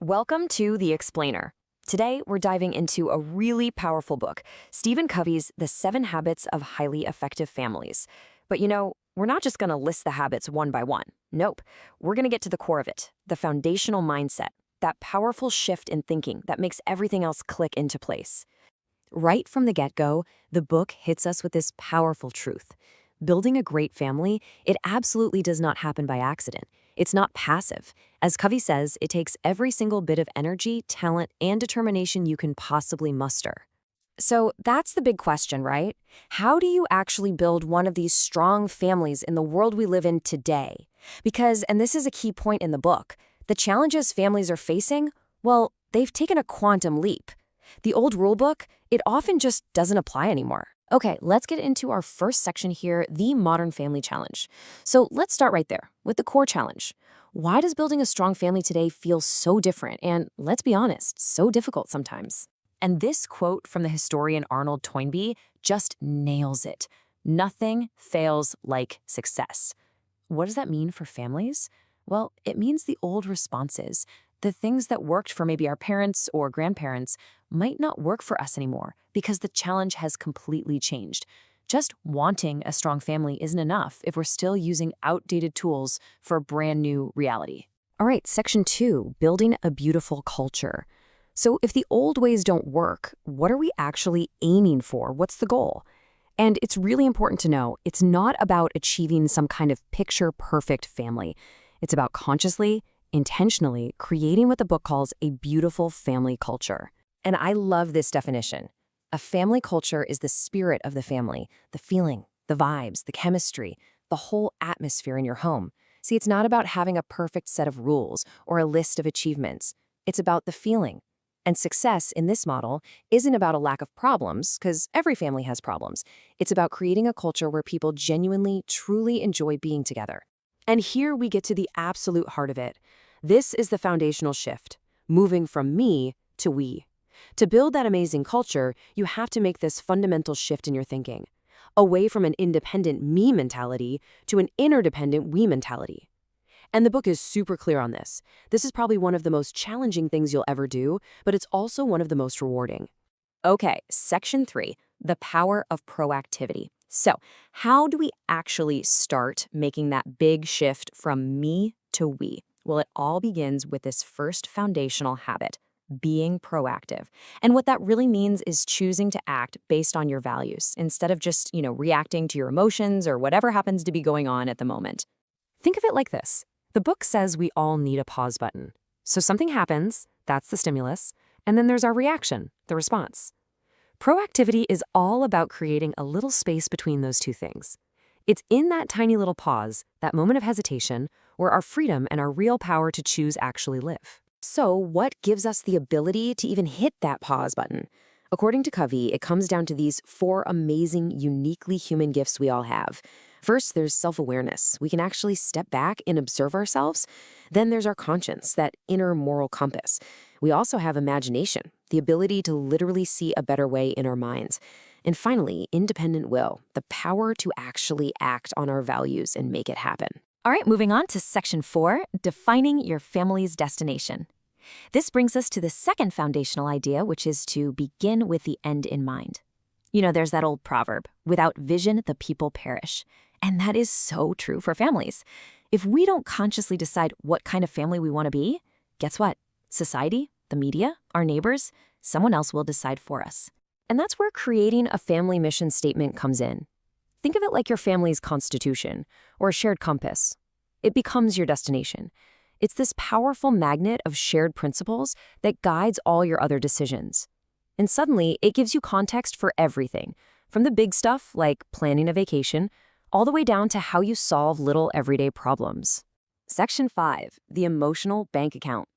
Welcome to The Explainer. Today, we're diving into a really powerful book, Stephen Covey's The 7 Habits of Highly Effective Families. But we're not just going to list the habits one by one. Nope. We're going to get to the core of it, the foundational mindset, that powerful shift in thinking that makes everything else click into place. Right from the get-go, the book hits us with this powerful truth. Building a great family, it absolutely does not happen by accident. It's not passive. As Covey says, it takes every single bit of energy, talent, and determination you can possibly muster. So that's the big question, right? How do you actually build one of these strong families in the world we live in today? Because, and this is a key point in the book, the challenges families are facing, well, they've taken a quantum leap. The old rulebook, it often just doesn't apply anymore. Okay, let's get into our first section here, the Modern Family Challenge. So let's start right there with the core challenge. Why does building a strong family today feel so different and, let's be honest, so difficult sometimes? And this quote from the historian Arnold Toynbee just nails it. Nothing fails like success. What does that mean for families? Well, it means the old responses, the things that worked for maybe our parents or grandparents, might not work for us anymore because the challenge has completely changed. Just wanting a strong family isn't enough if we're still using outdated tools for a brand new reality. All right, section 2, building a beautiful culture. So if the old ways don't work, what are we actually aiming for? What's the goal? And it's really important to know it's not about achieving some kind of picture-perfect family. It's about consciously, intentionally creating what the book calls a beautiful family culture. And I love this definition. A family culture is the spirit of the family, the feeling, the vibes, the chemistry, the whole atmosphere in your home. See, it's not about having a perfect set of rules or a list of achievements. It's about the feeling. And success in this model isn't about a lack of problems, because every family has problems. It's about creating a culture where people genuinely, truly enjoy being together. And here we get to the absolute heart of it. This is the foundational shift, moving from me to we. To build that amazing culture, you have to make this fundamental shift in your thinking, away from an independent me mentality to an interdependent we mentality. And the book is super clear on this. This is probably one of the most challenging things you'll ever do, but it's also one of the most rewarding. Okay, section 3, the power of proactivity. So, how do we actually start making that big shift from me to we? Well, it all begins with this first foundational habit, being proactive. And what that really means is choosing to act based on your values instead of just, reacting to your emotions or whatever happens to be going on at the moment. Think of it like this. The book says we all need a pause button. So something happens, that's the stimulus, and then there's our reaction, the response. Proactivity is all about creating a little space between those two things. It's in that tiny little pause, that moment of hesitation, where our freedom and our real power to choose actually live. So what gives us the ability to even hit that pause button? According to Covey, it comes down to these 4 amazing, uniquely human gifts we all have. First, there's self-awareness. We can actually step back and observe ourselves. Then there's our conscience, that inner moral compass. We also have imagination, the ability to literally see a better way in our minds. And finally, independent will, the power to actually act on our values and make it happen. All right, moving on to section 4, defining your family's destination. This brings us to the second foundational idea, which is to begin with the end in mind. There's that old proverb, without vision, the people perish. And that is so true for families. If we don't consciously decide what kind of family we want to be, guess what? Society, the media, our neighbors, someone else will decide for us. And that's where creating a family mission statement comes in. Think of it like your family's constitution or a shared compass. It becomes your destination. It's this powerful magnet of shared principles that guides all your other decisions. And suddenly, it gives you context for everything, from the big stuff like planning a vacation, all the way down to how you solve little everyday problems. Section 5, the emotional bank account.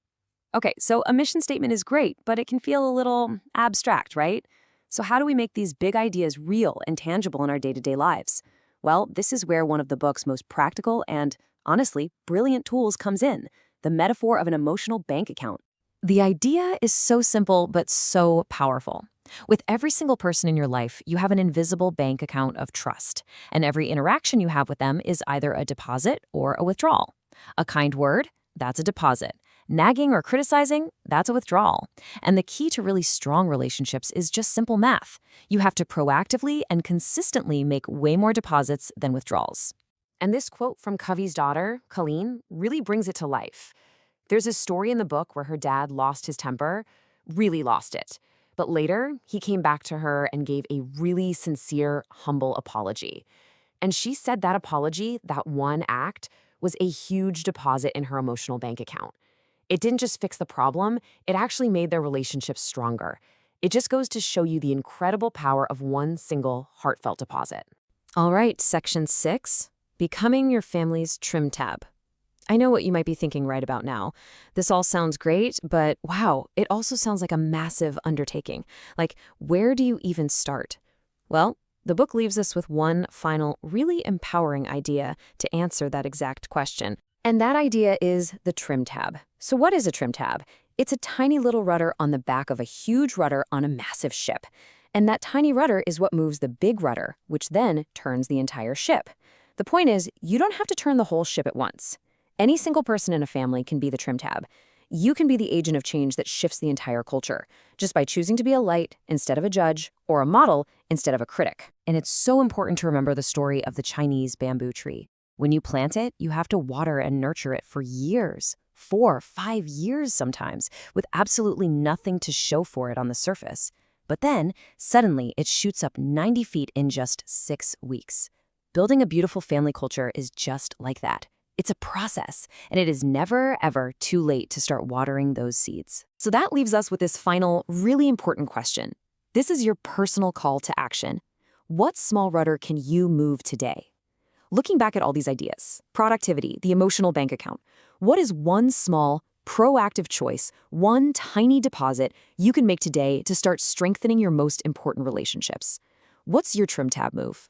Okay, so a mission statement is great, but it can feel a little abstract, right? So how do we make these big ideas real and tangible in our day-to-day lives? Well, this is where one of the book's most practical and, honestly, brilliant tools comes in, the metaphor of an emotional bank account. The idea is so simple but so powerful. With every single person in your life, you have an invisible bank account of trust, and every interaction you have with them is either a deposit or a withdrawal. A kind word, that's a deposit, Nagging or criticizing, that's a withdrawal. And the key to really strong relationships is just simple math. You have to proactively and consistently make way more deposits than withdrawals. And this quote from Covey's daughter, Colleen, really brings it to life. There's a story in the book where her dad lost his temper, really lost it. But later, he came back to her and gave a really sincere, humble apology. And she said that apology, that one act, was a huge deposit in her emotional bank account. It didn't just fix the problem, it actually made their relationship stronger. It just goes to show you the incredible power of one single heartfelt deposit. All right, section 6, becoming your family's trim tab. I know what you might be thinking right about now. This all sounds great, but wow, it also sounds like a massive undertaking. Like, where do you even start? Well, the book leaves us with one final, really empowering idea to answer that exact question. And that idea is the trim tab. So what is a trim tab? It's a tiny little rudder on the back of a huge rudder on a massive ship. And that tiny rudder is what moves the big rudder, which then turns the entire ship. The point is, you don't have to turn the whole ship at once. Any single person in a family can be the trim tab. You can be the agent of change that shifts the entire culture, just by choosing to be a light instead of a judge, or a model instead of a critic. And it's so important to remember the story of the Chinese bamboo tree. When you plant it, you have to water and nurture it for years, 4, 5 years sometimes, with absolutely nothing to show for it on the surface. But then, suddenly, it shoots up 90 feet in just 6 weeks. Building a beautiful family culture is just like that. It's a process, and it is never, ever too late to start watering those seeds. So that leaves us with this final, really important question. This is your personal call to action. What small rudder can you move today? Looking back at all these ideas, productivity, the emotional bank account, what is one small, proactive choice, one tiny deposit you can make today to start strengthening your most important relationships? What's your trim tab move?